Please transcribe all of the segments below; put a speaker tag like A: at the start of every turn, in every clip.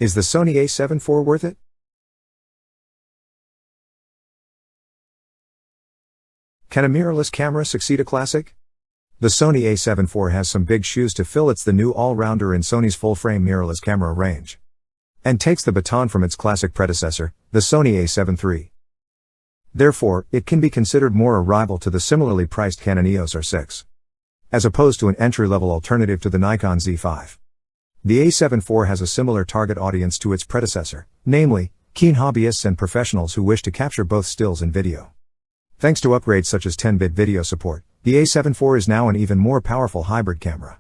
A: Is the Sony A7 IV worth it? Can a mirrorless camera succeed a classic? The Sony A7 IV has some big shoes to fill. It's the new all-rounder in Sony's full-frame mirrorless camera range, and takes the baton from its classic predecessor, the Sony A7 III. Therefore, it can be considered more a rival to the similarly priced Canon EOS R6, as opposed to an entry-level alternative to the Nikon Z5. The A7 IV has a similar target audience to its predecessor, namely, keen hobbyists and professionals who wish to capture both stills and video. Thanks to upgrades such as 10-bit video support, the A7 IV is now an even more powerful hybrid camera.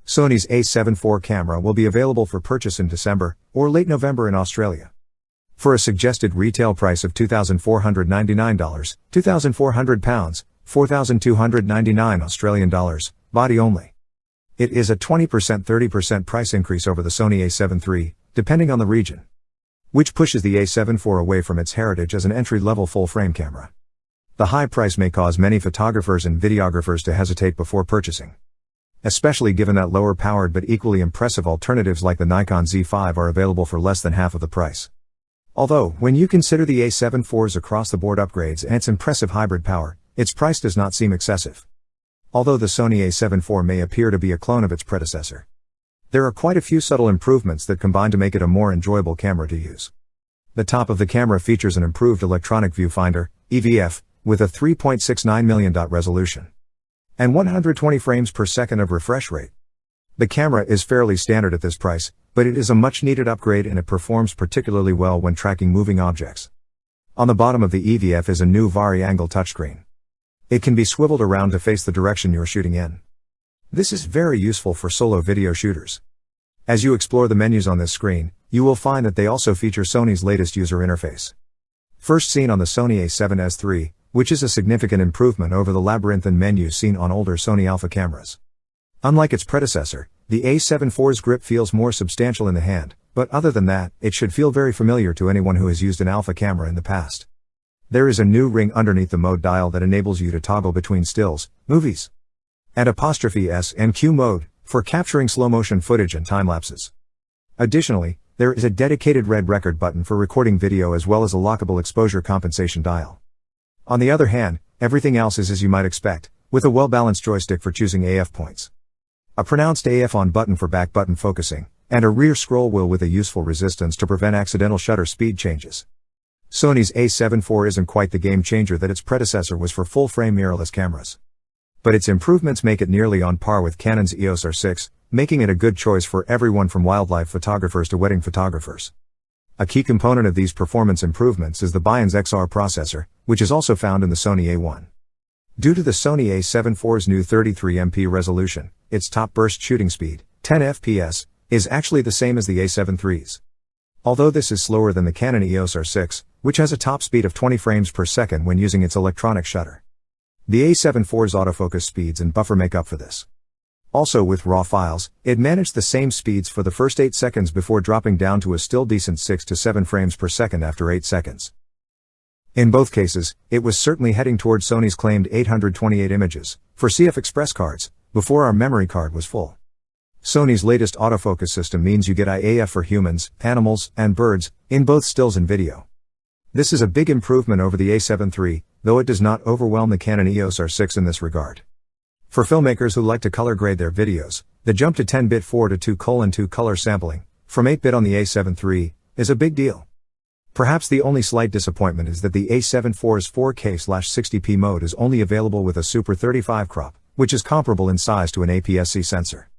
A: Sony's A7 IV camera will be available for purchase in December, or late November in Australia, for a suggested retail price of $2,499, £2,400, $4,299 Australian dollars, body only. It is a 20%-30% price increase over the Sony A7 III, depending on the region, which pushes the A7 IV away from its heritage as an entry-level full-frame camera. The high price may cause many photographers and videographers to hesitate before purchasing, especially given that lower-powered but equally impressive alternatives like the Nikon Z5 are available for less than half of the price. Although, when you consider the A7 IV's across-the-board upgrades and its impressive hybrid power, its price does not seem excessive. Although the Sony A7 IV may appear to be a clone of its predecessor, there are quite a few subtle improvements that combine to make it a more enjoyable camera to use. The top of the camera features an improved electronic viewfinder, EVF, with a 3.69 million dot resolution and 120 frames per second of refresh rate. The camera is fairly standard at this price, but it is a much needed upgrade and it performs particularly well when tracking moving objects. On the bottom of the EVF is a new vari-angle touchscreen. It can be swiveled around to face the direction you're shooting in. This is very useful for solo video shooters. As you explore the menus on this screen, you will find that they also feature Sony's latest user interface, first seen on the Sony A7S III, which is a significant improvement over the labyrinthine menus seen on older Sony Alpha cameras. Unlike its predecessor, the A7 IV's grip feels more substantial in the hand, but other than that, it should feel very familiar to anyone who has used an Alpha camera in the past. There is a new ring underneath the mode dial that enables you to toggle between stills, movies, and ''S and Q mode, for capturing slow-motion footage and time-lapses. Additionally, there is a dedicated red record button for recording video as well as a lockable exposure compensation dial. On the other hand, everything else is as you might expect, with a well-balanced joystick for choosing AF points, a pronounced AF on button for back button focusing, and a rear scroll wheel with a useful resistance to prevent accidental shutter speed changes. Sony's A7 IV isn't quite the game changer that its predecessor was for full-frame mirrorless cameras, but its improvements make it nearly on par with Canon's EOS R6, making it a good choice for everyone from wildlife photographers to wedding photographers. A key component of these performance improvements is the Bions XR processor, which is also found in the Sony A1. Due to the Sony A7 IV's new 33MP resolution, its top burst shooting speed, 10 FPS, is actually the same as the A7 III's. Although this is slower than the Canon EOS R6, which has a top speed of 20 frames per second when using its electronic shutter. The A7 IV's autofocus speeds and buffer make up for this. Also with RAW files, it managed the same speeds for the first 8 seconds before dropping down to a still decent 6 to 7 frames per second after 8 seconds. In both cases, it was certainly heading towards Sony's claimed 828 images, for CF Express cards, before our memory card was full. Sony's latest autofocus system means you get IAF for humans, animals, and birds, in both stills and video. This is a big improvement over the A7 III, though it does not overwhelm the Canon EOS R6 in this regard. For filmmakers who like to color grade their videos, the jump to 10-bit 4:2:2 color sampling, from 8-bit on the A7 III, is a big deal. Perhaps the only slight disappointment is that the A7 IV's 4K/60p mode is only available with a Super 35 crop, which is comparable in size to an APS-C sensor.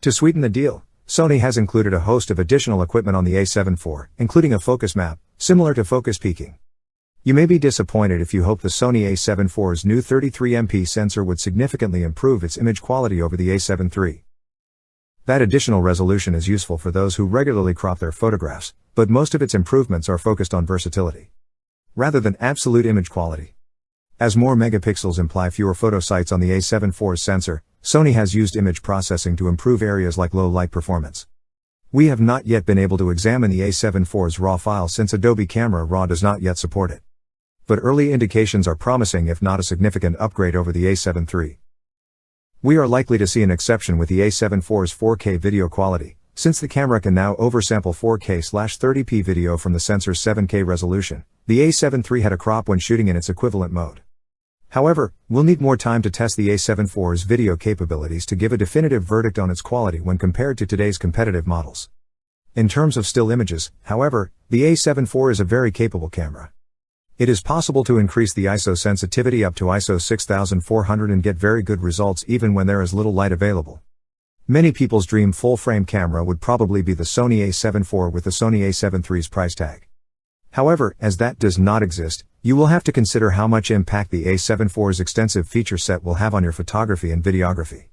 A: To sweeten the deal, Sony has included a host of additional equipment on the A7 IV, including a focus map, similar to focus peaking. You may be disappointed if you hope the Sony A7 IV's new 33MP sensor would significantly improve its image quality over the A7 III. That additional resolution is useful for those who regularly crop their photographs, but most of its improvements are focused on versatility, rather than absolute image quality. As more megapixels imply fewer photo sites on the A7 IV's sensor, Sony has used image processing to improve areas like low light performance. We have not yet been able to examine the A7 IV's RAW file since Adobe Camera Raw does not yet support it. But early indications are promising, if not a significant upgrade over the A7 III. We are likely to see an exception with the A7 IV's 4K video quality, Since the camera can now oversample 4K/30p video from the sensor's 7K resolution, the A7 III had a crop when shooting in its equivalent mode. However, we'll need more time to test the A7 IV's video capabilities to give a definitive verdict on its quality when compared to today's competitive models. In terms of still images, however, the A7 IV is a very capable camera. It is possible to increase the ISO sensitivity up to ISO 6400 and get very good results even when there is little light available. Many people's dream full-frame camera would probably be the Sony A7 IV with the Sony A7 III's price tag. However, as that does not exist, you will have to consider how much impact the A7 IV's extensive feature set will have on your photography and videography.